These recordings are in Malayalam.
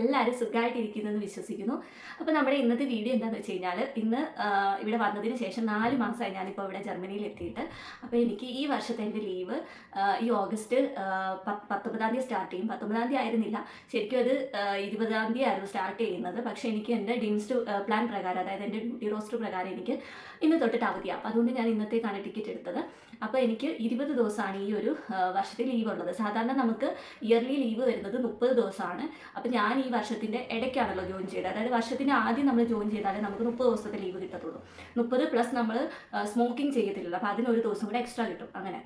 എല്ലാവരും സുഖമായിട്ടിരിക്കുന്നെന്ന് വിശ്വസിക്കുന്നു. അപ്പോൾ നമ്മുടെ ഇന്നത്തെ വീഡിയോ എന്താണെന്ന് വെച്ച് കഴിഞ്ഞാൽ, ഇന്ന് ഇവിടെ വന്നതിന് ശേഷം 4 മാസമായി ഞാനിപ്പോൾ ഇവിടെ ജർമ്മനിയിൽ എത്തിയിട്ട്. അപ്പോൾ എനിക്ക് ഈ വർഷത്തെ എൻ്റെ ലീവ് ഈ ഓഗസ്റ്റ് 19-ാം തീയതി സ്റ്റാർട്ട് ചെയ്യും. 19-ാം തീയതി ആയിരുന്നില്ല, ശരിക്കും അത് 20-ാം തീയതി ആയിരുന്നു സ്റ്റാർട്ട് ചെയ്യുന്നത്. പക്ഷേ എനിക്ക് എൻ്റെ ഡീംസ്ഡ് പ്ലാൻ പ്രകാരം, അതായത് എൻ്റെ ഡ്യൂട്ടി റോസ്റ്റർ പ്രകാരം എനിക്ക് ഇന്ന് തൊട്ടിട്ട് അവധിയാണ്. അപ്പോൾ അതുകൊണ്ട് ഞാൻ ഇന്നത്തേക്കാണ് ടിക്കറ്റ് എടുത്തത്. അപ്പോൾ എനിക്ക് 20 ദിവസമാണ് ഈ ഒരു വർഷത്തെ ലീവ് ഉള്ളത്. സാധാരണ നമുക്ക് ഇയർലി ലീവ് വരുന്നത് 30 ദിവസമാണ്. അപ്പോൾ ഞാൻ ഈ വർഷത്തിൻ്റെ ഇടയ്ക്കാണല്ലോ ജോയിൻ ചെയ്തത്. അതായത് വർഷത്തിന് ആദ്യം നമ്മൾ ജോയിൻ ചെയ്താലേ നമുക്ക് 30 ദിവസത്തെ ലീവ് കിട്ടത്തുള്ളൂ. 30 പ്ലസ് നമ്മൾ സ്മോക്കിംഗ് ചെയ്യത്തില്ലല്ലോ, അപ്പോൾ അതിനൊരു ദിവസം കൂടെ എക്സ്ട്രാ കിട്ടും. അങ്ങനെ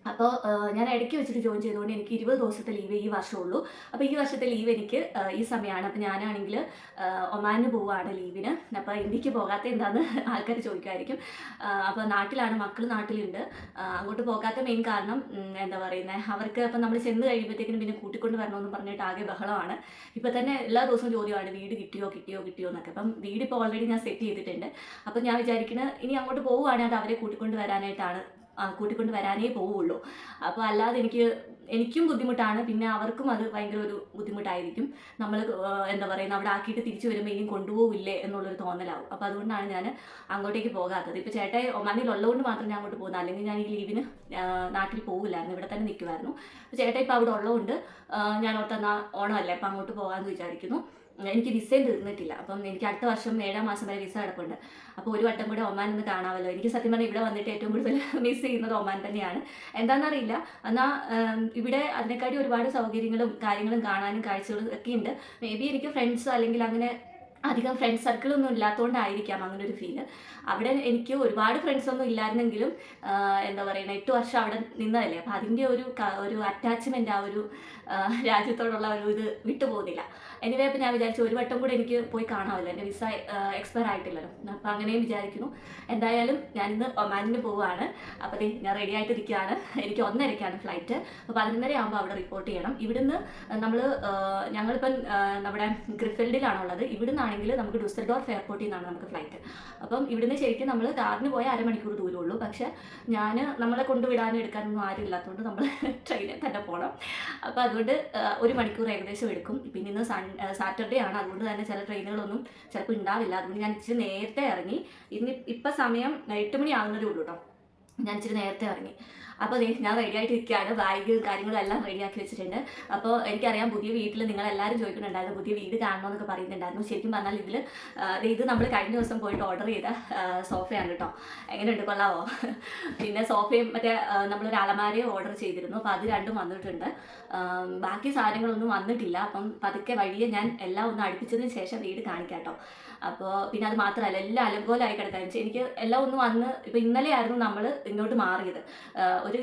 അപ്പോൾ ഞാൻ ഇടയ്ക്ക് വെച്ചിട്ട് ജോയിൻ ചെയ്തുകൊണ്ട് എനിക്ക് 20 ദിവസത്തെ ലീവ് ഈ വർഷമുള്ളൂ. അപ്പോൾ ഈ വർഷത്തെ ലീവ് എനിക്ക് ഈ സമയമാണ്. അപ്പോൾ ഞാനാണെങ്കിൽ ഒമാനിന് പോവുകയാണ് ലീവിന്. അപ്പോൾ ഇന്ത്യക്ക് പോകാത്ത എന്താണെന്ന് ആൾക്കാർ ചോദിക്കുമായിരിക്കും. അപ്പോൾ നാട്ടിലാണ്, മക്കൾ നാട്ടിലുണ്ട്. അങ്ങോട്ട് പോകാത്ത മെയിൻ കാരണം എന്താ പറയുന്നത്, അവർക്ക് അപ്പം നമ്മൾ ചെന്ന് കഴിയുമ്പോഴത്തേക്കിനും പിന്നെ കൂട്ടിക്കൊണ്ട് വരണമെന്ന് പറഞ്ഞിട്ട് ആകെ ബഹളമാണ്. ഇപ്പോൾ തന്നെ എല്ലാ ദിവസവും ചോദ്യമാണ് വീട് കിട്ടിയോ എന്നൊക്കെ. അപ്പം വീട് ഇപ്പോൾ ഓൾറെഡി ഞാൻ സെറ്റ് ചെയ്തിട്ടുണ്ട്. അപ്പം ഞാൻ വിചാരിക്കുന്നത് ഇനി അങ്ങോട്ട് പോവുകയാണെങ്കിൽ അത് അവരെ കൂട്ടിക്കൊണ്ട് വരാനേ പോവുള്ളൂ. അപ്പോൾ അല്ലാതെ എനിക്കും ബുദ്ധിമുട്ടാണ്, പിന്നെ അവർക്കും അത് ഭയങ്കര ഒരു ബുദ്ധിമുട്ടായിരിക്കും. നമ്മൾ എന്താ പറയുന്നത്, അവിടെ ആക്കിയിട്ട് തിരിച്ചു വരുമ്പോൾ ഇനിയും കൊണ്ടുപോകില്ലേ എന്നുള്ളൊരു തോന്നലാവും. അപ്പോൾ അതുകൊണ്ടാണ് ഞാൻ അങ്ങോട്ടേക്ക് പോകാത്തത്. ഇപ്പോൾ ചേട്ടായി ഒമാനിൽ ഉള്ളതുകൊണ്ട് മാത്രം ഞാൻ അങ്ങോട്ട് പോകുന്നത്, അല്ലെങ്കിൽ ഞാൻ ഈ ലീവിന് നാട്ടിൽ പോകില്ലായിരുന്നു, ഇവിടെ തന്നെ നിൽക്കുമായിരുന്നു. അപ്പോൾ ചേട്ടായി ഇപ്പോൾ അവിടെ ഉള്ളതുകൊണ്ട് ഞാൻ ഓർത്തന്നാ ഓണമല്ലേ, അപ്പോൾ അങ്ങോട്ട് പോകാമെന്ന് വിചാരിക്കുന്നു. എനിക്ക് വിസയും തീർന്നിട്ടില്ല. അപ്പം എനിക്ക് അടുത്ത വർഷം 7-ാം മാസം വരെ വിസ കിടപ്പുണ്ട്. അപ്പോൾ ഒരു വട്ടം കൂടെ ഒമാൻ ഒന്ന് കാണാമല്ലോ. എനിക്ക് സത്യം പറഞ്ഞാൽ ഇവിടെ വന്നിട്ട് ഏറ്റവും കൂടുതൽ മിസ് ചെയ്യുന്നത് ഒമാൻ തന്നെയാണ്. എന്താണെന്നറിയില്ല, എന്നാൽ ഇവിടെ അതിനെക്കാട്ടി ഒരുപാട് സൗകര്യങ്ങളും കാര്യങ്ങളും കാണാനും കാഴ്ചകളും ഒക്കെ ഉണ്ട്. മേ ബി എനിക്ക് ഫ്രണ്ട്സ് അല്ലെങ്കിൽ അങ്ങനെ അധികം ഫ്രണ്ട്സ് സർക്കിളൊന്നും ഇല്ലാത്തതുകൊണ്ടായിരിക്കാം അങ്ങനെ ഒരു ഫീല്. അവിടെ എനിക്ക് ഒരുപാട് ഫ്രണ്ട്സൊന്നും ഇല്ലായിരുന്നെങ്കിലും എന്താ പറയുക, 8 വർഷം അവിടെ നിന്നതല്ലേ, അപ്പോൾ അതിൻ്റെ ഒരു അറ്റാച്ച്മെൻറ്റ് ആ ഒരു രാജ്യത്തോടുള്ള ഒരു ഇത് വിട്ടുപോകുന്നില്ല. എനിവേ അപ്പോൾ ഞാൻ വിചാരിച്ചു ഒരു വട്ടം കൂടെ എനിക്ക് പോയി കാണാമല്ലോ, എൻ്റെ വിസ എക്സ്പയർ ആയിട്ടില്ലല്ലോ. അപ്പോൾ അങ്ങനെയും വിചാരിക്കുന്നു. എന്തായാലും ഞാനിന്ന് ഒമാനിന് പോവുകയാണ്. അപ്പോൾ ഞാൻ റെഡി ആയിട്ടിരിക്കുകയാണ്. എനിക്ക് 1:30-ക്കാണ് ഫ്ലൈറ്റ്. അപ്പോൾ 11:30 ആകുമ്പോൾ അവിടെ റിപ്പോർട്ട് ചെയ്യണം. ഇവിടുന്ന് ഞങ്ങളിപ്പം നമ്മുടെ ഗ്രിഫെൽഡിലാണുള്ളത്. ഇവിടുന്നാണെങ്കിൽ നമുക്ക് ഡുസൽഡോർഫ് എയർപോർട്ടിൽ നിന്നാണ് നമുക്ക് ഫ്ലൈറ്റ്. അപ്പം ഇവിടുന്ന് ശരിക്കും നമ്മൾ കാറിന് പോയാൽ 1/2 മണിക്കൂർ ദൂരമുള്ളൂ. പക്ഷേ നമ്മളെ കൊണ്ടുവിടാനും എടുക്കാനൊന്നും ആരും ഇല്ലാത്തതുകൊണ്ട് നമ്മൾ ട്രെയിനിൽ തന്നെ പോകണം. അപ്പോൾ അതുകൊണ്ട് 1 മണിക്കൂർ ഏകദേശം എടുക്കും. പിന്നെ ഇന്ന് സാറ്റർഡേ ആണ്, അതുകൊണ്ട് തന്നെ ചില ട്രെയിനുകളൊന്നും ചിലപ്പോൾ ഉണ്ടാവില്ല. അതുകൊണ്ട് ഞാൻ ഇച്ചിരി നേരത്തെ ഇറങ്ങി. ഇപ്പം സമയം 8 മണി ആകുന്നതേ ഉള്ളൂ കേട്ടോ. ഞാൻ ഇച്ചിരി നേരത്തെ ഇറങ്ങി. അപ്പോൾ ഞാൻ റെഡി ആയിട്ടിരിക്കുകയാണ്. ബാഗും കാര്യങ്ങളും എല്ലാം റെഡിയാക്കി വെച്ചിട്ടുണ്ട്. അപ്പോൾ എനിക്കറിയാം പുതിയ വീട്ടിൽ നിങ്ങളെല്ലാവരും ചോദിക്കുന്നുണ്ടായിരുന്നു പുതിയ വീട് കാണണമെന്നൊക്കെ പറയുന്നുണ്ടായിരുന്നു. ശരിക്കും പറഞ്ഞാൽ ഇത് നമ്മൾ കഴിഞ്ഞ ദിവസം പോയിട്ട് ഓർഡർ ചെയ്ത സോഫയാണ് കേട്ടോ. എങ്ങനെയുണ്ട്, കൊള്ളാവോ? പിന്നെ സോഫയും മറ്റേ നമ്മളൊരു അലമാരയും ഓർഡർ ചെയ്തിരുന്നു. അപ്പോൾ അത് രണ്ടും വന്നിട്ടുണ്ട്. ബാക്കി സാധനങ്ങളൊന്നും വന്നിട്ടില്ല. അപ്പം പതുക്കെ വഴിയെ ഞാൻ എല്ലാം ഒന്ന് അടുപ്പിച്ചതിന് ശേഷം വീട് കാണിക്കാം കേട്ടോ. അപ്പോൾ പിന്നെ അത് മാത്രമല്ല, എല്ലാം അലങ്കോലമായി കിടക്കാൻ വെച്ചാൽ എനിക്ക് എല്ലാം ഒന്ന് വന്ന് ഇപ്പോൾ ഇന്നലെ ആയിരുന്നു നമ്മൾ ഇങ്ങോട്ട് മാറിയത്.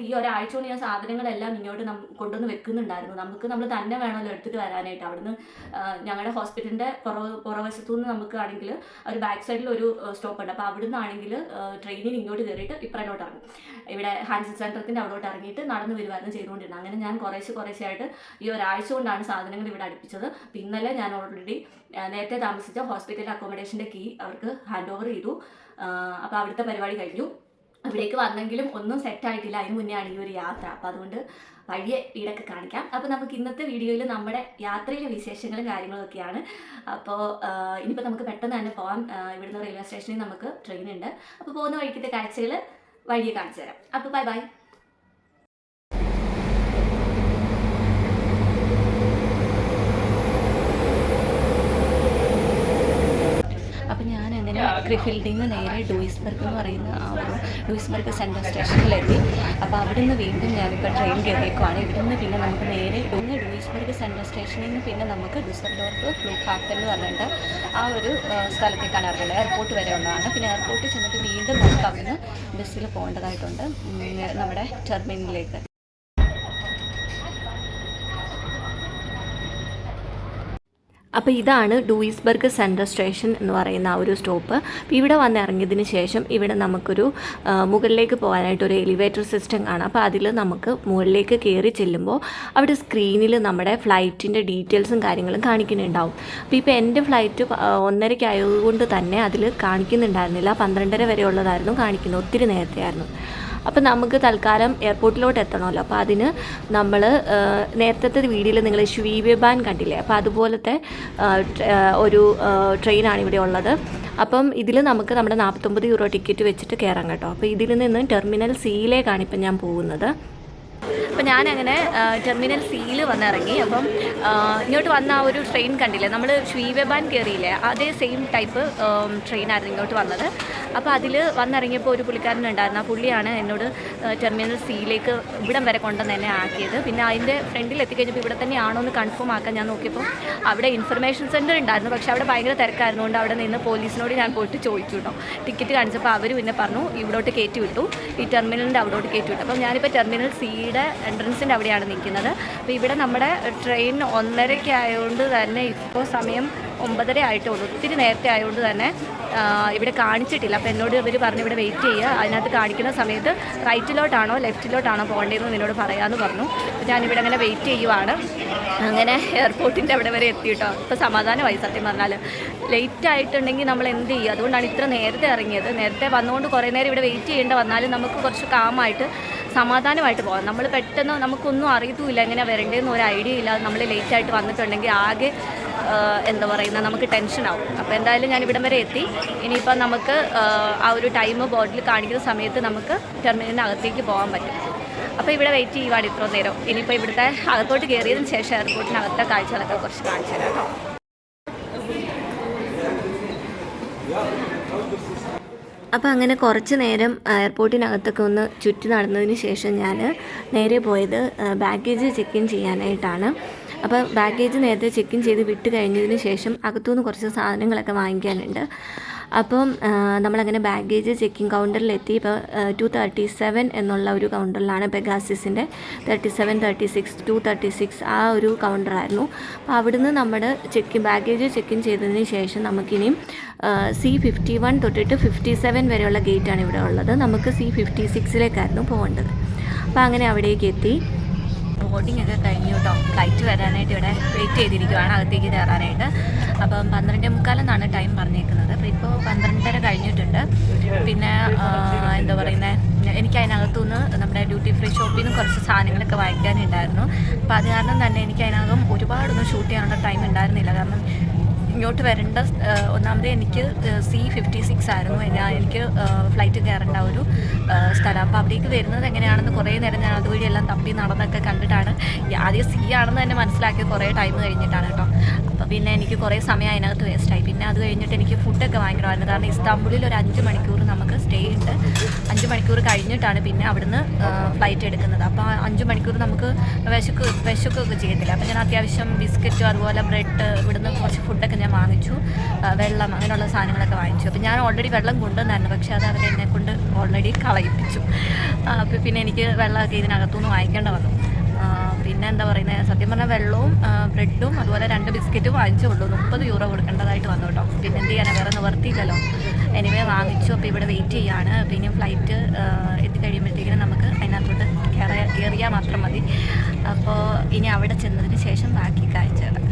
ഈ ഒരാഴ്ച കൊണ്ട് ഞാൻ സാധനങ്ങളെല്ലാം ഇങ്ങോട്ട് കൊണ്ടുവന്ന് വെക്കുന്നുണ്ടായിരുന്നു. നമ്മൾ തന്നെ വേണമല്ലോ എടുത്തിട്ട് വരാനായിട്ട്. അവിടുന്ന് ഞങ്ങളുടെ ഹോസ്പിറ്റലിൻ്റെ പുറവശത്തു നിന്ന് നമുക്ക് ആണെങ്കിൽ ഒരു ബാക്ക് സൈഡിൽ ഒരു സ്റ്റോപ്പ് ഉണ്ട്. അപ്പോൾ അവിടുന്ന് ആണെങ്കിൽ ട്രെയിനിൽ ഇങ്ങോട്ട് കയറിയിട്ട് ഇപ്പറോട്ട് ഇറങ്ങും. ഇവിടെ ഹാൻഡ് സെൻറ്ററത്തിൻ്റെ അവിടോട്ട് ഇറങ്ങിയിട്ട് നടന്ന് വരുമായിരുന്നു ചെയ്തുകൊണ്ടിരുന്നത്. അങ്ങനെ ഞാൻ കുറേശ്ശെയായിട്ട് ഈ ഒരാഴ്ച കൊണ്ടാണ് സാധനങ്ങൾ ഇവിടെ അടുപ്പിച്ചത്. ഇന്നലെ ഞാൻ ഓൾറെഡി നേരത്തെ താമസിച്ച ഹോസ്പിറ്റൽ അക്കോമഡേഷൻ്റെ കീ അവർക്ക് ഹാൻഡ് ഓവർ ചെയ്തു. അപ്പോൾ അവിടുത്തെ പരിപാടി കഴിഞ്ഞു. ഇവിടേക്ക് വന്നെങ്കിലും ഒന്നും സെറ്റായിട്ടില്ല. അതിന് മുന്നേ ആണ് ഈ ഒരു യാത്ര. അപ്പോൾ അതുകൊണ്ട് വഴിയെ വീടൊക്കെ കാണിക്കാം. അപ്പോൾ നമുക്ക് ഇന്നത്തെ വീഡിയോയിൽ നമ്മുടെ യാത്രയിലെ വിശേഷങ്ങളും കാര്യങ്ങളൊക്കെയാണ്. അപ്പോൾ ഇനിയിപ്പോൾ നമുക്ക് പെട്ടെന്ന് തന്നെ പോകാം. ഇവിടുന്ന് റെയിൽവേ സ്റ്റേഷനിൽ നമുക്ക് ട്രെയിൻ ഉണ്ട്. അപ്പോൾ പോകുന്ന വഴിക്കത്തെ കാഴ്ചകൾ വഴിയെ കാണിച്ചു തരാം. അപ്പോൾ ബൈ. അപ്പോൾ ഞാൻ അങ്ങനെ ഗ്രിഫിൽഡിൽ നിന്ന് നേരെ ഡൂയിസ്ബർഗ് എന്ന് പറയുന്ന ഡൂയിസ്ബർഗ് സെൻട്രൽ സ്റ്റേഷനിലെത്തി. അപ്പോൾ അവിടെ നിന്ന് വീണ്ടും ഞാനിപ്പോൾ ട്രെയിൻ കയറിയേക്കുവാണ്. ഇവിടെ നിന്ന് പിന്നെ നമുക്ക് നേരെ ഡൂയിസ്ബർഗ് സെൻട്രൽ സ്റ്റേഷനിൽ നിന്ന് പിന്നെ നമുക്ക് ഡുസൽഡോർഫ് ഫ്ലൂഹാഫൻ എന്ന് പറഞ്ഞിട്ട് ആ ഒരു സ്ഥലത്തേക്കാണ് ഇറങ്ങേണ്ടത്. എയർപോർട്ട് വരെ ഉള്ളതാണ്. പിന്നെ എയർപോർട്ടിൽ ചെന്നിട്ട് വീണ്ടും നമുക്ക് അവിടുന്ന് ബസ്സിൽ പോകേണ്ടതായിട്ടുണ്ട് നമ്മുടെ ടെർമിനലിലേക്ക്. അപ്പോൾ ഇതാണ് ഡൂയിസ്ബർഗ് സെൻട്രൽ സ്റ്റേഷൻ എന്ന് പറയുന്ന ആ ഒരു സ്റ്റോപ്പ്. അപ്പോൾ ഇവിടെ വന്ന് ഇറങ്ങിയതിന് ശേഷം ഇവിടെ നമുക്കൊരു മുകളിലേക്ക് പോകാനായിട്ടൊരു എലിവേറ്റർ സിസ്റ്റം കാണാം. അപ്പോൾ അതിൽ നമുക്ക് മുകളിലേക്ക് കയറി ചെല്ലുമ്പോൾ അവിടെ സ്ക്രീനിൽ നമ്മുടെ ഫ്ലൈറ്റിൻ്റെ ഡീറ്റെയിൽസും കാര്യങ്ങളും കാണിക്കുന്നുണ്ടാവും. അപ്പോൾ ഇപ്പോൾ എൻ്റെ ഫ്ലൈറ്റ് 1:30 ആയതുകൊണ്ട് തന്നെ അതിൽ കാണിക്കുന്നുണ്ടായിരുന്നില്ല. 12:30 വരെ ഉള്ളതായിരുന്നു കാണിക്കുന്നത്. ഒത്തിരി നേരത്തെ ആയിരുന്നു. അപ്പോൾ നമുക്ക് തൽക്കാലം എയർപോർട്ടിലോട്ട് എത്തണമല്ലോ. അപ്പോൾ അതിന് നമ്മൾ നേരത്തെ വീഡിയോയിൽ നിങ്ങൾ ഷ്വീബാൻ കണ്ടില്ലേ, അപ്പോൾ അതുപോലത്തെ ഒരു ട്രെയിനാണ് ഇവിടെ ഉള്ളത്. അപ്പം ഇതിൽ നമുക്ക് നമ്മുടെ 49 യൂറോ ടിക്കറ്റ് വെച്ചിട്ട് കയറാം കേട്ടോ. അപ്പോൾ ഇതിൽ നിന്ന് ടെർമിനൽ സിയിലേക്കാണ് ഇപ്പം ഞാൻ പോകുന്നത്. അപ്പോൾ ഞാനങ്ങനെ ടെർമിനൽ സിയിൽ വന്നിറങ്ങി. അപ്പം ഇങ്ങോട്ട് വന്ന ആ ഒരു ട്രെയിൻ കണ്ടില്ലേ, നമ്മൾ ഷ്വീബാൻ കയറിയില്ലേ, അതേ സെയിം ടൈപ്പ് ട്രെയിനായിരുന്നു ഇങ്ങോട്ട് വന്നത്. അപ്പോൾ അതിൽ വന്നിറങ്ങിയപ്പോൾ ഒരു പുള്ളിക്കാരനുണ്ടായിരുന്നു. ആ പുള്ളിയാണ് എന്നോട് ടെർമിനൽ സിയിലേക്ക് ഇവിടം വരെ കൊണ്ടുവന്ന് എന്നെ ആക്കിയത്. പിന്നെ അതിൻ്റെ ഫ്രണ്ടിൽ എത്തിക്കഴിഞ്ഞപ്പോൾ ഇവിടെ തന്നെയാണോ എന്ന് കൺഫേം ആക്കാൻ ഞാൻ നോക്കിയപ്പോൾ അവിടെ ഇൻഫർമേഷൻ സെൻറ്റർ ഉണ്ടായിരുന്നു. പക്ഷേ അവിടെ ഭയങ്കര തിരക്കായിരുന്നുകൊണ്ട് അവിടെ നിന്ന് പോലീസിനോട് ഞാൻ പോയിട്ട് ചോദിച്ചു കേട്ടോ. ടിക്കറ്റ് കാണിച്ചപ്പോൾ അവർ പിന്നെ പറഞ്ഞു ഇവിടോട്ട് കയറ്റി വിട്ടു, ഈ ടെർമിനലിൻ്റെ അവിടോട്ട് കയറ്റി വിട്ടു. അപ്പം ഞാനിപ്പോൾ ടെർമിനൽ സിയുടെ എൻട്രൻസിൻ്റെ അവിടെയാണ് നിൽക്കുന്നത്. അപ്പോൾ ഇവിടെ നമ്മുടെ ട്രെയിൻ 1:30 ആയതുകൊണ്ട് തന്നെ ഇപ്പോൾ സമയം 9:30 ആയിട്ടുള്ളൂ. ഒത്തിരി നേരത്തെ ആയതുകൊണ്ട് തന്നെ ഇവിടെ കാണിച്ചിട്ടില്ല. അപ്പോൾ എന്നോട് ഇവർ പറഞ്ഞു ഇവിടെ വെയിറ്റ് ചെയ്യുക, അതിനകത്ത് കാണിക്കുന്ന സമയത്ത് റൈറ്റിലോട്ടാണോ ലെഫ്റ്റിലോട്ടാണോ പോകേണ്ടതെന്ന് എന്നോട് പറയാമെന്ന് പറഞ്ഞു. അപ്പോൾ ഞാനിവിടെ അങ്ങനെ വെയിറ്റ് ചെയ്യുവാണ്. അങ്ങനെ എയർപോർട്ടിൻ്റെ അവിടെ വരെ എത്തി കേട്ടോ. ഇപ്പോൾ സമാധാനമായി സത്യം പറഞ്ഞാൽ. ലേറ്റ് ആയിട്ടുണ്ടെങ്കിൽ നമ്മൾ എന്ത് ചെയ്യും, അതുകൊണ്ടാണ് ഇത്ര നേരത്തെ ഇറങ്ങിയത്. നേരത്തെ വന്നുകൊണ്ട് കുറേ നേരം ഇവിടെ വെയിറ്റ് ചെയ്യേണ്ട വന്നാലും നമുക്ക് കുറച്ച് കാമായിട്ട് സമാധാനമായിട്ട് പോകാം. നമ്മൾ പെട്ടെന്ന് നമുക്കൊന്നും അറിയത്തുമില്ല എങ്ങനെ വരേണ്ടതെന്ന് ഒരു ഐഡിയ ഇല്ല. നമ്മൾ ലേറ്റായിട്ട് വന്നിട്ടുണ്ടെങ്കിൽ ആകെ എന്താ പറയുന്നത്, നമുക്ക് ടെൻഷനാവും. അപ്പോൾ എന്തായാലും ഞാൻ ഇവിടം വരെ എത്തി. ഇനിയിപ്പം നമുക്ക് ആ ഒരു ടൈം ബോർഡിൽ കാണിക്കുന്ന സമയത്ത് നമുക്ക് ടെർമിനലിന് അകത്തേക്ക് പോകാൻ പറ്റും. അപ്പോൾ ഇവിടെ വെയിറ്റ് ചെയ്യുവാണ് ഇത്ര നേരം. ഇനിയിപ്പോൾ ഇവിടുത്തെ അകത്തോട്ട് കയറിയതിന് ശേഷം എയർപോർട്ടിനകത്തെ കാഴ്ചകളൊക്കെ കുറച്ച് കാണിച്ചു തരാം കേട്ടോ. അപ്പോൾ അങ്ങനെ കുറച്ച് നേരം എയർപോർട്ടിനകത്തൊക്കെ ഒന്ന് ചുറ്റി നടന്നതിന് ശേഷം ഞാൻ നേരെ പോയത് ബാഗേജ് ചെക്ക് ഇൻ ചെയ്യാനായിട്ടാണ്. അപ്പോൾ ബാഗേജ് നേരത്തെ ചെക്ക് ഇൻ ചെയ്ത് വിട്ട് കഴിഞ്ഞതിന് ശേഷം അകത്തുനിന്ന് കുറച്ച് സാധനങ്ങളൊക്കെ വാങ്ങിക്കാനുണ്ട്. അപ്പം നമ്മളങ്ങനെ ബാഗേജ് ചെക്കിങ് കൗണ്ടറിലെത്തി. ഇപ്പോൾ 237 എന്നുള്ള ഒരു കൗണ്ടറിലാണ്, പെഗാസിസിൻ്റെ 37, 36, 236 ആ ഒരു കൗണ്ടറായിരുന്നു. അപ്പോൾ അവിടുന്ന് നമ്മുടെ ബാഗേജ് ചെക്ക് ഇൻ ചെയ്തതിന് ശേഷം നമുക്കിനിയും C51 തൊട്ടിട്ട് 57 വരെയുള്ള ഗേറ്റാണ് ഇവിടെ ഉള്ളത്. നമുക്ക് C56ലേക്കായിരുന്നു പോകേണ്ടത്. അപ്പോൾ അങ്ങനെ അവിടേക്ക് എത്തി. ബോർഡിംഗ് ഒക്കെ കഴിഞ്ഞു കേട്ടോ. ഫ്ലൈറ്റ് വരാനായിട്ട് ഇവിടെ വെയിറ്റ് ചെയ്തിരിക്കുവാണ് അകത്തേക്ക് കയറാനായിട്ട്. അപ്പം 12:45 ടൈം പറഞ്ഞേക്കുന്നത്. അപ്പോൾ ഇപ്പോൾ 12:30 കഴിഞ്ഞിട്ടുണ്ട്. പിന്നെ എന്താ പറയുന്നത്, എനിക്ക് അതിനകത്തുനിന്ന് നമ്മുടെ ഡ്യൂട്ടി ഫ്രീ ഷോപ്പിൽ നിന്ന് കുറച്ച് സാധനങ്ങളൊക്കെ വാങ്ങിക്കാനുണ്ടായിരുന്നു. അപ്പോൾ അത് കാരണം തന്നെ എനിക്ക് അതിനകം ഒരുപാടൊന്നും ഷൂട്ട് ചെയ്യാനുള്ള ടൈം ഉണ്ടായിരുന്നില്ല. കാരണം ഇങ്ങോട്ട് വരേണ്ട ഒന്നാമത് എനിക്ക് C56 ആയിരുന്നു എനിക്ക് ഫ്ലൈറ്റ് കയറേണ്ട ഒരു സ്ഥലം. അപ്പോൾ അവിടേക്ക് വരുന്നത് എങ്ങനെയാണെന്ന് കുറേ നേരം ഞാൻ അതുവഴി എല്ലാം തപ്പി നടന്നൊക്കെ കണ്ടിട്ടാണ് ആദ്യം C ആണെന്ന് തന്നെ മനസ്സിലാക്കിയ കുറേ ടൈം കഴിഞ്ഞിട്ടാണ് കേട്ടോ. അപ്പോൾ പിന്നെ എനിക്ക് കുറേ സമയം അതിനകത്ത് വേസ്റ്റായി. പിന്നെ അത് കഴിഞ്ഞിട്ട് എനിക്ക് ഫുഡൊക്കെ ഭയങ്കരമായിരുന്നു. കാരണം ഇസ്താംബുളിൽ ഒരു 5 മണിക്കൂർ നമുക്ക് സ്റ്റേ ഉണ്ട്. 5 മണിക്കൂർ കഴിഞ്ഞിട്ടാണ് പിന്നെ അവിടുന്ന് ഫ്ലൈറ്റ് എടുക്കുന്നത്. അപ്പോൾ 5 മണിക്കൂർ നമുക്ക് വിശക്കൊക്കെ ചെയ്യത്തില്ല. അപ്പോൾ ഞാൻ അത്യാവശ്യം ബിസ്ക്കറ്റും അതുപോലെ ബ്രെഡ് ഇവിടുന്ന് കുറച്ച് ഫുഡൊക്കെ ഞാൻ വാങ്ങിച്ചു. വെള്ളം അങ്ങനെയുള്ള സാധനങ്ങളൊക്കെ വാങ്ങിച്ചു. അപ്പോൾ ഞാൻ ഓൾറെഡി വെള്ളം കൊണ്ടുവന്നായിരുന്നു, പക്ഷേ അത് അവർ എന്നെ കൊണ്ട് ഓൾറെഡി കളയിപ്പിച്ചു. അപ്പോൾ പിന്നെ എനിക്ക് വെള്ളമൊക്കെ ഇതിനകത്തുനിന്ന് വാങ്ങിക്കേണ്ട വന്നു. പിന്നെ എന്താ പറയുന്നത്, സത്യം പറഞ്ഞാൽ വെള്ളവും ബ്രെഡും അതുപോലെ 2 ബിസ്ക്കറ്റും വാങ്ങിച്ചുള്ളൂ. 30 യൂറോ കൊടുക്കേണ്ടതായിട്ട് വന്നു കേട്ടോ. പിന്നെ എന്ത് ചെയ്യാനാണ്, വേറെ നിവർത്തിയില്ലല്ലോ. എനിവേ വാങ്ങിച്ചു. അപ്പോൾ ഇവിടെ വെയിറ്റ് ചെയ്യാണ്. പിന്നെ ഫ്ലൈറ്റ് എത്തിക്കഴിയുമ്പോഴത്തേക്കിനും നമുക്ക് അതിനകത്തോട്ട് കയറിയാൽ മാത്രം മതി. അപ്പോൾ ഇനി അവിടെ ചെന്നതിന് ശേഷം ബാക്കി കാഴ്ചകൾ.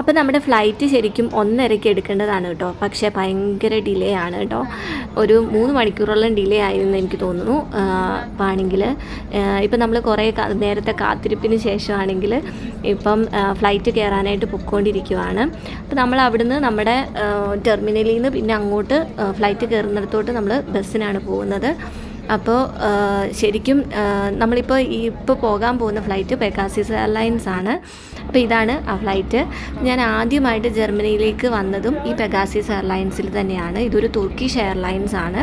അപ്പോൾ നമ്മുടെ ഫ്ലൈറ്റ് ശരിക്കും 1:30 എടുക്കേണ്ടതാണ് കേട്ടോ. പക്ഷേ ഭയങ്കര ഡിലേ ആണ് കേട്ടോ. ഒരു 3 മണിക്കൂറോളം ഡിലേ ആയെന്ന് എനിക്ക് തോന്നുന്നു. അപ്പോൾ ആണെങ്കിൽ ഇപ്പം നമ്മൾ കുറേ നേരത്തെ കാത്തിരിപ്പിന് ശേഷമാണെങ്കിൽ ഇപ്പം ഫ്ലൈറ്റ് കയറാനായിട്ട് പൊയ്ക്കൊണ്ടിരിക്കുവാണ്. അപ്പോൾ നമ്മൾ അവിടുന്ന് നമ്മുടെ ടെർമിനലിൽ നിന്ന് പിന്നെ അങ്ങോട്ട് ഫ്ലൈറ്റ് കയറുന്നിടത്തോട്ട് നമ്മൾ ബസ്സിനാണ് പോകുന്നത്. അപ്പോൾ ശരിക്കും നമ്മളിപ്പോൾ പോകാൻ പോകുന്ന ഫ്ലൈറ്റ് പെഗാസിസ് എയർലൈൻസ് ആണ്. അപ്പോൾ ഇതാണ് ആ ഫ്ലൈറ്റ്. ഞാൻ ആദ്യമായിട്ട് ജർമ്മനിയിലേക്ക് വന്നതും ഈ പെഗാസിസ് എയർലൈൻസിൽ തന്നെയാണ്. ഇതൊരു തുർക്കിഷ് എയർലൈൻസ് ആണ്.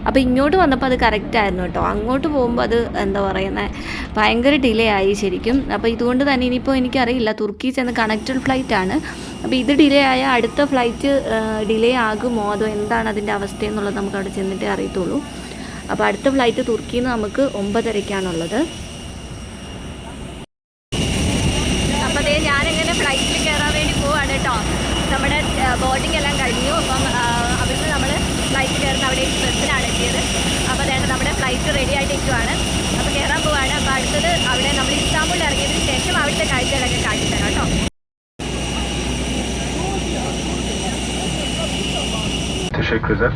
അപ്പോൾ ഇങ്ങോട്ട് വന്നപ്പോൾ അത് കറക്റ്റായിരുന്നു കേട്ടോ. അങ്ങോട്ട് പോകുമ്പോൾ അത് എന്താ പറയുന്നത്, ഭയങ്കര ഡിലേ ആയി ശരിക്കും. അപ്പോൾ ഇതുകൊണ്ട് തന്നെ ഇനിയിപ്പോൾ എനിക്കറിയില്ല, തുർക്കി ചെന്ന് കണക്റ്റഡ് ഫ്ലൈറ്റാണ്. അപ്പോൾ ഇത് ഡിലേ ആയ അടുത്ത ഫ്ലൈറ്റ് ഡിലേ ആകുമോ അതോ എന്താണ് അതിൻ്റെ അവസ്ഥയെന്നുള്ളത് നമുക്ക് അവിടെ ചെന്നിട്ടേ അറിയത്തുള്ളൂ. അപ്പോൾ അടുത്ത ഫ്ലൈറ്റ് തുർക്കിയിൽ നിന്ന് നമുക്ക് 9:30 അപ്പോൾ അതേ ഞാനിങ്ങനെ ഫ്ലൈറ്റിൽ കയറാൻ വേണ്ടി പോവാണ് കേട്ടോ. നമ്മുടെ ബോർഡിംഗ് എല്ലാം കഴിഞ്ഞു. അപ്പം അവിടുന്ന് നമ്മൾ ഫ്ലൈറ്റ് കയറുന്ന അവിടെ ബസ്സിനാണ് എത്തിയത്. അപ്പോൾ അതായത് നമ്മുടെ ഫ്ലൈറ്റ് റെഡി ആയിട്ട് ഇരിക്കുവാണ്. അപ്പോൾ കയറാൻ പോവാണ്. അപ്പോൾ അടുത്തത് അവിടെ നമ്മൾ ഇസ്താംബുൾ ഇസ്താംബുളിൽ ഇറങ്ങിയതിന് ശേഷം അവിടുത്തെ കാഴ്ചകളൊക്കെ കാണിച്ചു തരാം കേട്ടോ. Teşekkürler.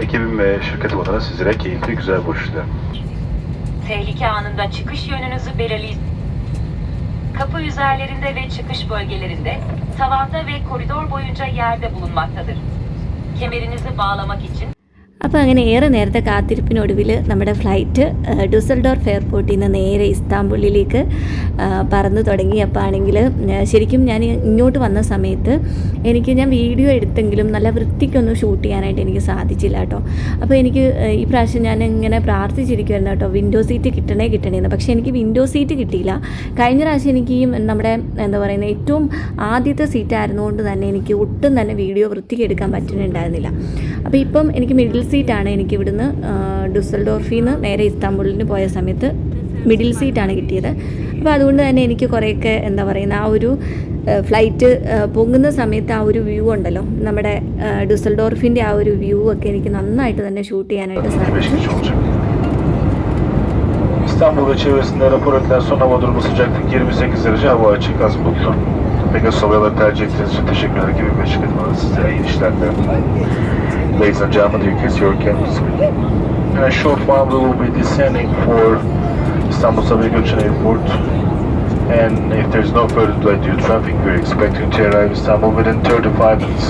Ekibim ve şirketim adına sizlere keyifli, güzel bir uçuş dilerim. Tehlike anında çıkış yönünüzü belirleyin. Kapı üzerlerinde ve çıkış bölgelerinde, tavanda ve koridor boyunca yerde bulunmaktadır. Kemerinizi bağlamak için അപ്പോൾ അങ്ങനെ ഏറെ നേരത്തെ കാത്തിരിപ്പിനൊടുവിൽ നമ്മുടെ ഫ്ലൈറ്റ് ഡുസൽഡോർഫ് എയർപോർട്ടിൽ നിന്ന് നേരെ ഇസ്താംബുളിലേക്ക് പറന്ന് തുടങ്ങി. അപ്പോൾ ആണെങ്കിൽ ശരിക്കും ഞാൻ ഇങ്ങോട്ട് വന്ന സമയത്ത് ഞാൻ വീഡിയോ എടുത്തെങ്കിലും നല്ല വൃത്തിക്കൊന്നും ഷൂട്ട് ചെയ്യാനായിട്ട് എനിക്ക് സാധിച്ചില്ല കേട്ടോ. അപ്പോൾ എനിക്ക് ഈ പ്രാവശ്യം ഞാൻ ഇങ്ങനെ പ്രാർത്ഥിച്ചിരിക്കുമായിരുന്നു കേട്ടോ, വിൻഡോ സീറ്റ് കിട്ടണേന്ന്. പക്ഷേ എനിക്ക് വിൻഡോ സീറ്റ് കിട്ടിയില്ല. കഴിഞ്ഞ പ്രാവശ്യം എനിക്ക് ഈ നമ്മുടെ എന്താ പറയുന്നത് ഏറ്റവും ആദ്യത്തെ സീറ്റ് ആയിരുന്നുകൊണ്ട് തന്നെ എനിക്ക് ഒട്ടും തന്നെ വീഡിയോ വൃത്തിക്ക് എടുക്കാൻ പറ്റുന്നുണ്ടായിരുന്നില്ല. അപ്പോൾ ഇപ്പം എനിക്ക് മിഡിൽ സീറ്റാണ് എനിക്ക് ഇവിടുന്ന് ഡുസൽഡോർഫിൽ നിന്ന് നേരെ ഇസ്താംബുളിന് പോയ സമയത്ത് മിഡിൽ സീറ്റാണ് കിട്ടിയത്. അപ്പോൾ അതുകൊണ്ട് തന്നെ എനിക്ക് കുറേയൊക്കെ എന്താ പറയുന്ന ആ ഒരു ഫ്ലൈറ്റ് പൊങ്ങുന്ന സമയത്ത് ആ ഒരു വ്യൂ ഉണ്ടല്ലോ, നമ്മുടെ ഡുസൽഡോർഫിൻ്റെ ആ ഒരു വ്യൂ ഒക്കെ എനിക്ക് നന്നായിട്ട് തന്നെ ഷൂട്ട് ചെയ്യാനായിട്ട് സാധിച്ചു. İstanbul ve çevresinde rapor edilen son hava durumu sıcaklık 28 derece, hava açık, az bulutlu. Pegasus havaları tercih ettiğiniz için teşekkür ederim. Gibi bir şirketim adına sizlere iyi işler dilerim. Ladies and gentlemen, you can see your cameras. In a short while we will be descending for Istanbul Vecation Airport. And if there is no further delay due to traffic, we are expecting to arrive in Istanbul within 35 minutes.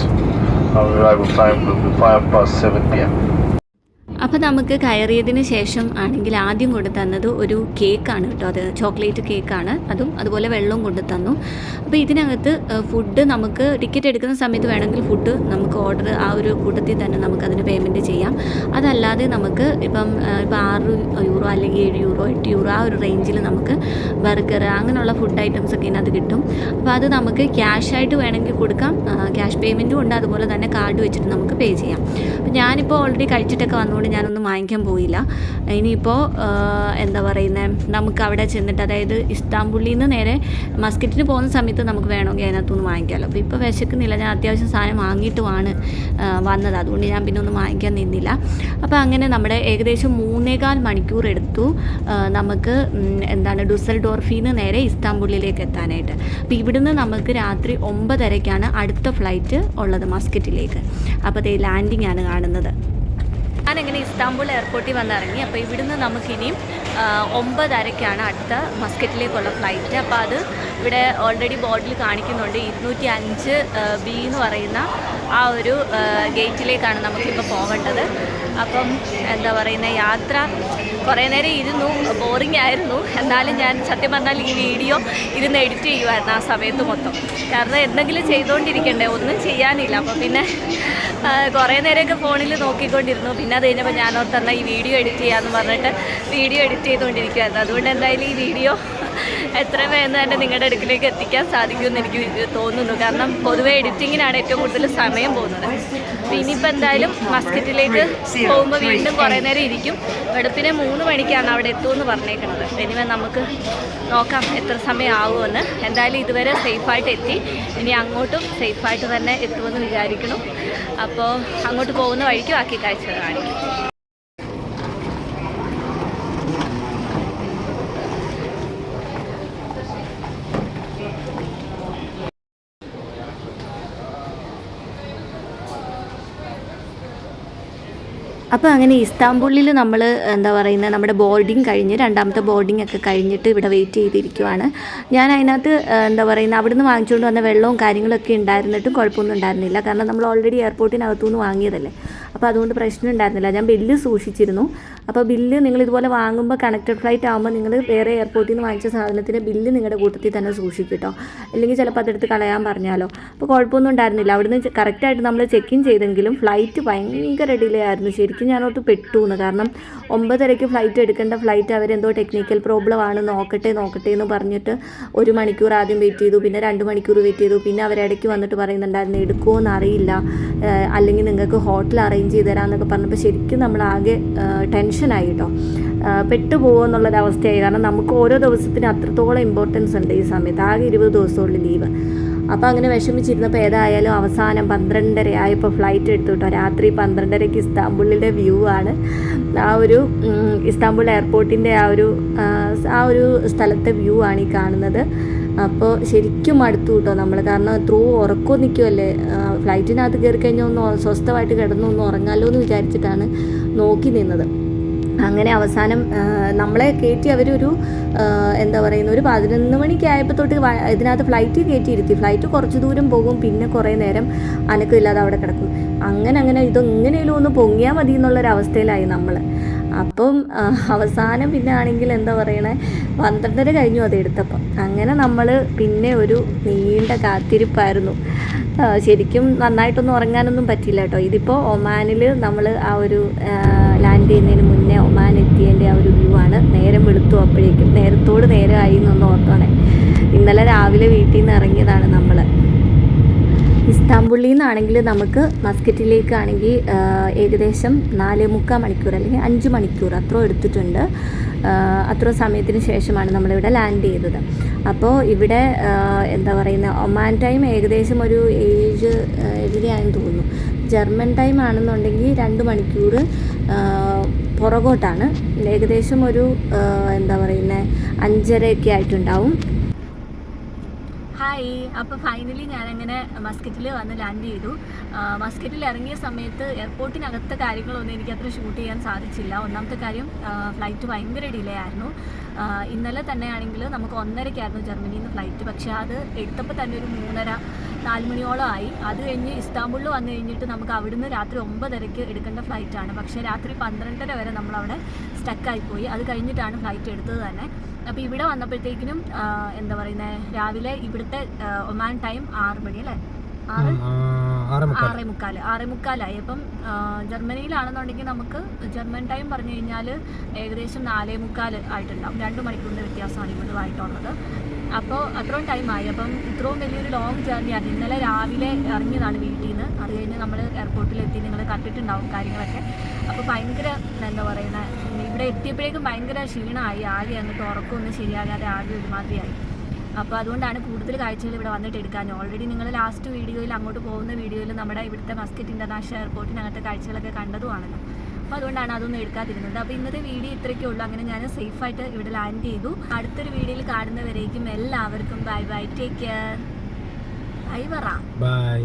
Our arrival time will be 7 p.m. അപ്പോൾ നമുക്ക് കയറിയതിന് ശേഷം ആണെങ്കിൽ ആദ്യം കൊണ്ടു തന്നത് ഒരു കേക്കാണ് കേട്ടോ. അത് ചോക്ലേറ്റ് കേക്കാണ്, അതുപോലെ വെള്ളവും കൊണ്ടു തന്നു. അപ്പോൾ ഇതിനകത്ത് ഫുഡ് നമുക്ക് ടിക്കറ്റ് എടുക്കുന്ന സമയത്ത് വേണമെങ്കിൽ ഫുഡ് നമുക്ക് ഓർഡർ ആ ഒരു കൂട്ടത്തിൽ തന്നെ നമുക്കതിന് പേയ്മെൻറ്റ് ചെയ്യാം. അതല്ലാതെ നമുക്ക് ഇപ്പം 6 യൂറോ അല്ലെങ്കിൽ 7 യൂറോ 8 യൂറോ ആ ഒരു റേഞ്ചിൽ നമുക്ക് ബർഗർ അങ്ങനെയുള്ള ഫുഡ് ഐറ്റംസ് ഒക്കെ ഇതിനകത്ത് കിട്ടും. അപ്പോൾ അത് നമുക്ക് ക്യാഷായിട്ട് വേണമെങ്കിൽ കൊടുക്കാം, ക്യാഷ് പേയ്മെൻറ്റും ഉണ്ട്, അതുപോലെ തന്നെ കാർഡ് വെച്ചിട്ട് നമുക്ക് പേ ചെയ്യാം. അപ്പോൾ ഞാനിപ്പോൾ ഓൾറെഡി കഴിച്ചിട്ടൊക്കെ വന്നുകൊണ്ട് ഞാനൊന്നും വാങ്ങിക്കാൻ പോയില്ല. ഇനിയിപ്പോൾ എന്താ പറയുന്നത്, നമുക്ക് അവിടെ ചെന്നിട്ട് അതായത് ഇസ്താംബുളിൽ നിന്ന് നേരെ മസ്കറ്റിന് പോകുന്ന സമയത്ത് നമുക്ക് വേണമെങ്കിൽ അതിനകത്തുനിന്ന് വാങ്ങിക്കാമല്ലോ. അപ്പോൾ ഇപ്പോൾ വിശക്കുന്നില്ല, ഞാൻ അത്യാവശ്യം സാധനം വാങ്ങിയിട്ടുമാണ് വന്നത്, അതുകൊണ്ട് ഞാൻ പിന്നെ ഒന്നും വാങ്ങിക്കാൻ നിന്നില്ല. അപ്പോൾ അങ്ങനെ നമ്മുടെ ഏകദേശം 3.25 മണിക്കൂർ എടുത്തു നമുക്ക് ഡുസൽഡോർഫിൽ നിന്ന് നേരെ ഇസ്താംബുളിലേക്ക് എത്താനായിട്ട്. അപ്പോൾ ഇവിടുന്ന് നമുക്ക് രാത്രി 9:30-ക്കാണ് അടുത്ത ഫ്ലൈറ്റ് ഉള്ളത് മസ്കറ്റിലേക്ക്. അപ്പോൾ അതേ ലാൻഡിംഗ് ആണ് കാണുന്നത്. ഞാനങ്ങനെ ഇസ്താംബുൾ എയർപോർട്ടിൽ വന്നിറങ്ങി. അപ്പോൾ ഇവിടുന്ന് നമുക്കിനിയും 9:30-ക്കാണ് അടുത്ത മസ്കറ്റിലേക്കുള്ള ഫ്ലൈറ്റ്. അപ്പോൾ അത് ഇവിടെ ഓൾറെഡി ബോർഡിൽ കാണിക്കുന്നുണ്ട്, 205 ബി എന്ന് പറയുന്ന ആ ഒരു ഗേറ്റിലേക്കാണ് നമുക്കിപ്പോൾ പോകേണ്ടത്. അപ്പം എന്താ പറയുന്നത്, യാത്ര കുറേ നേരം ഇരുന്നു, ബോറിംഗ് ആയിരുന്നു. എന്നാലും ഞാൻ സത്യം പറഞ്ഞാൽ ഈ വീഡിയോ ഇരുന്ന് എഡിറ്റ് ചെയ്യുമായിരുന്നു ആ സമയത്ത് മൊത്തം. കാരണം എന്തെങ്കിലും ചെയ്തുകൊണ്ടിരിക്കണ്ടേ, ഒന്നും ചെയ്യാനില്ല. അപ്പോൾ പിന്നെ കുറേ നേരമൊക്കെ ഫോണിൽ നോക്കിക്കൊണ്ടിരുന്നു. പിന്നെ അത് കഴിഞ്ഞപ്പോൾ ഞാനോർത്തന്നാൽ ഈ വീഡിയോ എഡിറ്റ് ചെയ്യാമെന്ന് പറഞ്ഞിട്ട് വീഡിയോ എഡിറ്റ് ചെയ്തുകൊണ്ടിരിക്കുമായിരുന്നു. അതുകൊണ്ട് എന്തായാലും ഈ വീഡിയോ എത്രയും വേഗം തന്നെ നിങ്ങളുടെ അടുക്കിലേക്ക് എത്തിക്കാൻ സാധിക്കുമെന്ന് എനിക്ക് തോന്നുന്നു. കാരണം പൊതുവേ എഡിറ്റിങ്ങിനാണ് ഏറ്റവും കൂടുതൽ സമയം പോകുന്നത്. അപ്പോൾ ഇനിയിപ്പോൾ എന്തായാലും മസ്കറ്റിലേക്ക് പോകുമ്പോൾ വീണ്ടും കുറേ നേരം ഇരിക്കും. വെളുപ്പിനെ 3 മണിക്കാണ് അവിടെ എത്തുമെന്ന് പറഞ്ഞേക്കുന്നത്. ഇനിമേ നമുക്ക് നോക്കാം എത്ര സമയം ആവുമെന്ന്. എന്തായാലും ഇതുവരെ സേഫായിട്ട് എത്തി, ഇനി അങ്ങോട്ടും സേഫായിട്ട് തന്നെ എത്തുമെന്ന് വിചാരിക്കണം. അപ്പോൾ അങ്ങോട്ട് പോകുന്ന വഴിക്ക് ബാക്കി കാഴ്ചകൾ കാണിക്കും. അപ്പോൾ അങ്ങനെ ഇസ്താംബുളിൽ നമ്മൾ എന്താ പറയുന്നത്, നമ്മുടെ ബോർഡിങ് കഴിഞ്ഞ് രണ്ടാമത്തെ ബോർഡിംഗ് ഒക്കെ കഴിഞ്ഞിട്ട് ഇവിടെ വെയിറ്റ് ചെയ്തിരിക്കുവാണ്. ഞാൻ അതിനകത്ത് എന്താ പറയുന്നത്, അവിടുന്ന് വാങ്ങിച്ചുകൊണ്ട് വന്ന വെള്ളവും കാര്യങ്ങളൊക്കെ ഉണ്ടായിരുന്നിട്ടും കുഴപ്പമൊന്നും ഉണ്ടായിരുന്നില്ല. കാരണം നമ്മൾ ഓൾറെഡി എയർപോർട്ടിനകത്തുനിന്ന് വാങ്ങിയതല്ലേ, അപ്പോൾ അതുകൊണ്ട് പ്രശ്നം ഉണ്ടായിരുന്നില്ല. ഞാൻ ബില്ല് സൂക്ഷിച്ചിരുന്നു. അപ്പോൾ ബില്ല് നിങ്ങൾ ഇതുപോലെ വാങ്ങുമ്പോൾ കണക്റ്റഡ് ഫ്ലൈറ്റ് ആകുമ്പോൾ നിങ്ങൾ വേറെ എയർപോർട്ടിൽ നിന്ന് വാങ്ങിച്ച സാധനത്തിന് ബില്ല് നിങ്ങളുടെ കൂട്ടത്തിൽ തന്നെ സൂക്ഷിക്കും കേട്ടോ, അല്ലെങ്കിൽ ചിലപ്പോൾ അതെടുത്ത് കളയാൻ പറഞ്ഞാലോ. അപ്പോൾ കുഴപ്പമൊന്നും ഉണ്ടായിരുന്നില്ല. അവിടുന്ന് കറക്റ്റായിട്ട് നമ്മൾ ചെക്ക് ഇൻ ചെയ്തെങ്കിലും ഫ്ലൈറ്റ് ഭയങ്കര ഡിലേ ആയിരുന്നു. ശരിക്കും ഞാനോട്ട് പെട്ടുന്ന്. കാരണം 9:30-ക്ക് ഫ്ലൈറ്റ് എടുക്കേണ്ട ഫ്ലൈറ്റ് അവരെന്തോ ടെക്നിക്കൽ പ്രോബ്ലം ആണ്, നോക്കട്ടെ എന്ന് പറഞ്ഞിട്ട് 1 മണിക്കൂർ ആദ്യം വെയിറ്റ് ചെയ്തു, പിന്നെ 2 മണിക്കൂർ വെയിറ്റ് ചെയ്തു. പിന്നെ അവരിടയ്ക്ക് വന്നിട്ട് പറയുന്നുണ്ടായിരുന്നു എടുക്കുമോ എന്നറിയില്ല, അല്ലെങ്കിൽ നിങ്ങൾക്ക് ഹോട്ടൽ അറേഞ്ച് ചെയ്ത് തരാമെന്നൊക്കെ പറഞ്ഞപ്പോൾ ശരിക്കും നമ്മളാകെ ടെൻഷനായി കേട്ടോ, പെട്ടുപോകുമോ എന്നുള്ളൊരവസ്ഥയായി. കാരണം നമുക്ക് ഓരോ ദിവസത്തിന് അത്രത്തോളം ഇമ്പോർട്ടൻസ് ഉണ്ട് ഈ സമയത്ത്. ആകെ 20 ദിവസമുള്ള ലീവ്. അപ്പോൾ അങ്ങനെ വിഷമിച്ചിരുന്നപ്പോൾ ഏതായാലും അവസാനം 12:30 ആയപ്പോൾ ഫ്ലൈറ്റ് എടുത്തു കേട്ടോ. രാത്രി 12:30 ഇസ്താംബുളിലെ വ്യൂ ആണ്. ആ ഒരു ഇസ്താംബുൾ എയർപോർട്ടിൻ്റെ ആ ഒരു സ്ഥലത്തെ വ്യൂ ആണ് ഈ കാണുന്നത്. അപ്പോൾ ശരിക്കും മടുത്തു കേട്ടോ നമ്മൾ, കാരണം ഉറക്കം നിൽക്കുമല്ലേ. ഫ്ലൈറ്റിനകത്ത് കയറി കഴിഞ്ഞാൽ ഒന്ന് സ്വസ്ഥമായിട്ട് കിടന്നു ഒന്ന് ഉറങ്ങാമല്ലോ എന്ന് വിചാരിച്ചിട്ടാണ് നോക്കി നിന്നത്. അങ്ങനെ അവസാനം നമ്മളെ കയറ്റി അവരൊരു എന്താ പറയുന്ന ഒരു 11 മണിക്ക് ആയപ്പോൾ തൊട്ട് ഇതിനകത്ത് ഫ്ലൈറ്റ് കയറ്റിയിരുത്തി. ഫ്ലൈറ്റ് കുറച്ച് ദൂരം പോകും, പിന്നെ കുറേ നേരം അനക്കമില്ലാതെ അവിടെ കിടക്കും. അങ്ങനെ ഇതെങ്ങനെയും ഒന്ന് പൊങ്ങിയാൽ മതി എന്നുള്ളൊരവസ്ഥയിലായി നമ്മൾ. അപ്പം അവസാനം പിന്നെ ആണെങ്കിൽ എന്താ പറയണേ 12:30 കഴിഞ്ഞു അത് എടുത്തപ്പം. അങ്ങനെ നമ്മൾ പിന്നെ ഒരു നീണ്ട കാത്തിരിപ്പായിരുന്നു. ശരിക്കും നന്നായിട്ടൊന്നും ഉറങ്ങാനൊന്നും പറ്റില്ല കേട്ടോ. ഇതിപ്പോൾ ഒമാനിൽ നമ്മൾ ആ ഒരു ലാൻഡ് ചെയ്യുന്നതിന് മുന്നേ ഒമാൻ എത്തിയതിൻ്റെ ആ ഒരു വ്യൂ ആണ്. നേരം വെളുത്തു, അപ്പോഴേക്കും നേരത്തോട് നേരമായി എന്നൊന്ന് ഓർത്തോണേ. ഇന്നലെ രാവിലെ വീട്ടിൽ നിന്ന് ഇറങ്ങിയതാണ് നമ്മൾ. ഇസ്താംബുളിൽ നിന്നാണെങ്കിൽ നമുക്ക് മസ്കറ്റിലേക്കാണെങ്കിൽ ഏകദേശം 4.25 മണിക്കൂർ അല്ലെങ്കിൽ 5 മണിക്കൂർ അത്ര എടുത്തിട്ടുണ്ട്. അത്ര സമയത്തിന് ശേഷമാണ് നമ്മളിവിടെ ലാൻഡ് ചെയ്തത്. അപ്പോൾ ഇവിടെ എന്താ പറയുന്നത് ഒമാൻ ടൈം ഏകദേശം ഒരു 7:30 തോന്നുന്നു. ജർമ്മൻ ടൈം ആണെന്നുണ്ടെങ്കിൽ 2 മണിക്കൂർ പുറകോട്ടാണ്. ഏകദേശം ഒരു എന്താ പറയുന്നത് 5:30 ആയിട്ടുണ്ടാവും. ഹായ്, അപ്പോൾ ഫൈനലി ഞാനങ്ങനെ മസ്കറ്റിൽ വന്ന് ലാൻഡ് ചെയ്തു. മസ്കറ്റിൽ ഇറങ്ങിയ സമയത്ത് എയർപോർട്ടിനകത്തെ കാര്യങ്ങളൊന്നും എനിക്ക് അത്ര ഷൂട്ട് ചെയ്യാൻ സാധിച്ചില്ല. ഒന്നാമത്തെ കാര്യം ഫ്ലൈറ്റ് ഭയങ്കര ഡിലേ ആയിരുന്നു. ഇന്നലെ തന്നെ ആണെങ്കിൽ നമുക്ക് 1:30-ക്കായിരുന്നു ജർമ്മനിയിൽ നിന്ന് ഫ്ലൈറ്റ്. പക്ഷേ അത് എടുത്തപ്പോൾ തന്നെ ഒരു 3:30-4 മണിയോളം ആയി. അത് കഴിഞ്ഞ് ഇസ്താംബുളിൽ വന്നു കഴിഞ്ഞിട്ട് നമുക്ക് അവിടുന്ന് രാത്രി 9:30-ക്ക് എടുക്കേണ്ട ഫ്ലൈറ്റാണ്. പക്ഷേ രാത്രി 12:30 വരെ നമ്മളവിടെ സ്റ്റക്കായിപ്പോയി. അത് കഴിഞ്ഞിട്ടാണ് ഫ്ലൈറ്റ് എടുത്തത് തന്നെ. അപ്പോൾ ഇവിടെ വന്നപ്പോഴത്തേക്കിനും എന്താ പറയുന്നത് രാവിലെ ഇവിടുത്തെ ഒമാൻ ടൈം 6 മണി അല്ലേ, 6:45 അപ്പം ജർമ്മനിയിലാണെന്നുണ്ടെങ്കിൽ നമുക്ക് ജർമ്മൻ ടൈം പറഞ്ഞു കഴിഞ്ഞാൽ ഏകദേശം 4:45 ആയിട്ടുണ്ടാവും. 2 മണിക്കൂറിൻ്റെ വ്യത്യാസമാണ് ഇവിടുമായിട്ടുള്ളത്. അപ്പോൾ അത്രയും ടൈമായി. അപ്പം ഇത്രയും വലിയൊരു ലോങ് ജേർണിയാണ്. ഇന്നലെ രാവിലെ ഇറങ്ങിയതാണ് വീട്ടിൽ നിന്ന്. അത് കഴിഞ്ഞ് നമ്മൾ എയർപോർട്ടിലെത്തി. നിങ്ങൾ കണ്ടിട്ടുണ്ടാവും കാര്യങ്ങളൊക്കെ. അപ്പോൾ ഭയങ്കര എന്താ പറയുന്നത് ഇവിടെ എത്തിയപ്പോഴേക്കും ഭയങ്കര ക്ഷീണമായി. ആകെ അങ്ങോട്ട് ഉറക്കമൊന്നും ശരിയാകാതെ ആകെ ഒരുമാതിരിയായി. അപ്പോൾ അതുകൊണ്ടാണ് കൂടുതൽ കാഴ്ചകൾ ഇവിടെ വന്നിട്ട് എടുക്കാൻ. ഓൾറെഡി നിങ്ങൾ ലാസ്റ്റ് വീഡിയോയിൽ അങ്ങോട്ട് പോകുന്ന വീഡിയോയിൽ നമ്മുടെ ഇവിടുത്തെ മസ്കറ്റ് ഇൻ്റർനാഷണൽ എയർപോർട്ടിനകത്തെ കാഴ്ചകളൊക്കെ കണ്ടതുമാണല്ലോ. അപ്പോൾ അതുകൊണ്ടാണ് അതൊന്നും എടുക്കാതിരുന്നത്. അപ്പോൾ ഇന്നത്തെ വീഡിയോ ഇത്രയൊക്കെ ഉള്ളൂ. അങ്ങനെ ഞാൻ സേഫായിട്ട് ഇവിടെ ലാൻഡ് ചെയ്തു. അടുത്തൊരു വീഡിയോയിൽ കാണുന്നവരേക്കും എല്ലാവർക്കും bye bye, take care. Bye പറ. ബൈ.